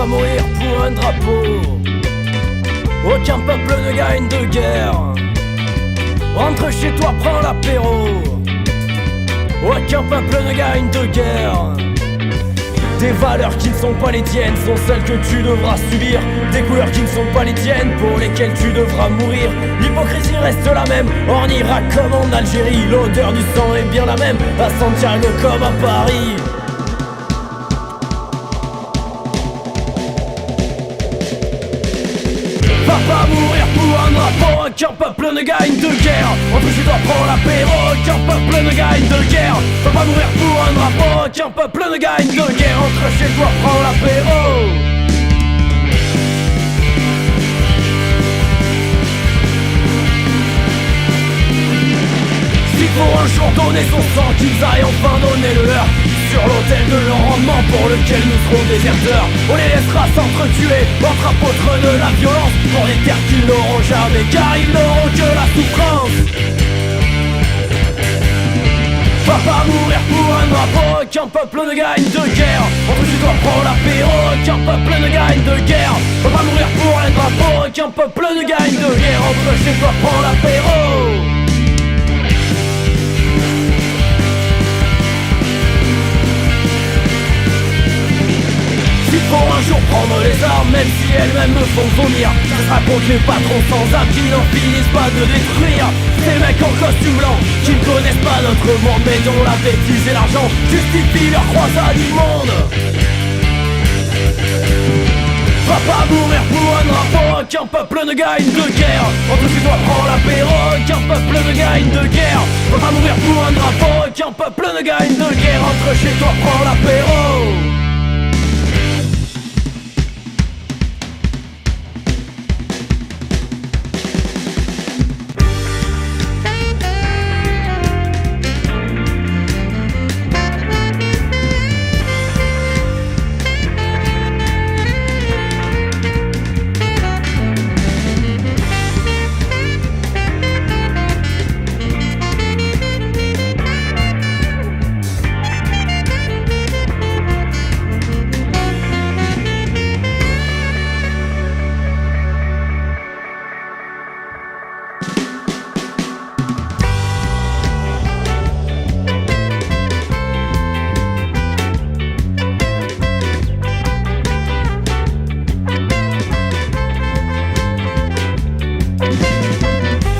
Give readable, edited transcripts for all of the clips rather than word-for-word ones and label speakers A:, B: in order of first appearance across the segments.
A: pas mourir pour un drapeau. Aucun peuple ne gagne de guerre. Rentre chez toi, prends l'apéro. Aucun peuple ne gagne de guerre. Des valeurs qui ne sont pas les tiennes sont celles que tu devras subir. Des couleurs qui ne sont pas les tiennes pour lesquelles tu devras mourir. L'hypocrisie reste la même en Irak comme en Algérie. L'odeur du sang est bien la même à Santiago comme à Paris. Va pas mourir pour un drapeau, aucun peuple ne gagne de guerre. Entre chez toi, prends l'apéro, aucun peuple ne gagne de guerre. Va pas mourir pour un drapeau, aucun peuple ne gagne de guerre. Entre chez toi, prends l'apéro. S'il faut un jour donner son sang, qu'ils aillent enfin donner le leur. Sur l'autel de leur rendement pour lequel nous serons déserteurs. On les laissera s'entretuer entre apôtres de la violence pour des terres qu'ils n'auront jamais, car ils n'auront que la souffrance. Va pas mourir pour un drapeau, aucun peuple ne gagne de guerre. Entre chez toi, prends l'apéro, aucun peuple ne gagne de guerre. Va pas mourir pour un drapeau, aucun peuple ne gagne de guerre. Entre chez toi, prends l'apéro. Pour un jour prendre les armes, même si elles-mêmes me font vomir. Ce sera contre les patrons sans âme qui n'en finissent pas de détruire. Ces mecs en costume blanc qui ne connaissent pas notre monde, mais dont la bêtise et l'argent justifient leur croisade immonde. Va pas mourir pour un drapeau, aucun peuple ne gagne de guerre. Entre chez toi, prends l'apéro, aucun peuple ne gagne de guerre. Va pas mourir pour un drapeau, aucun peuple ne gagne de guerre. Entre chez toi, prends l'apéro.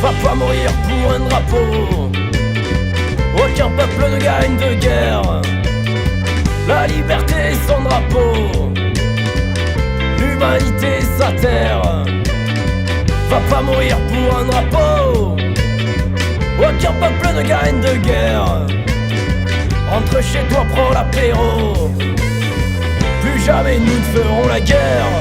A: Va pas mourir pour un drapeau, aucun peuple ne gagne de guerre. La liberté est son drapeau, l'humanité est sa terre. Va pas mourir pour un drapeau, aucun peuple ne gagne de guerre. Rentre chez toi, prends l'apéro. Plus jamais nous ne ferons la guerre.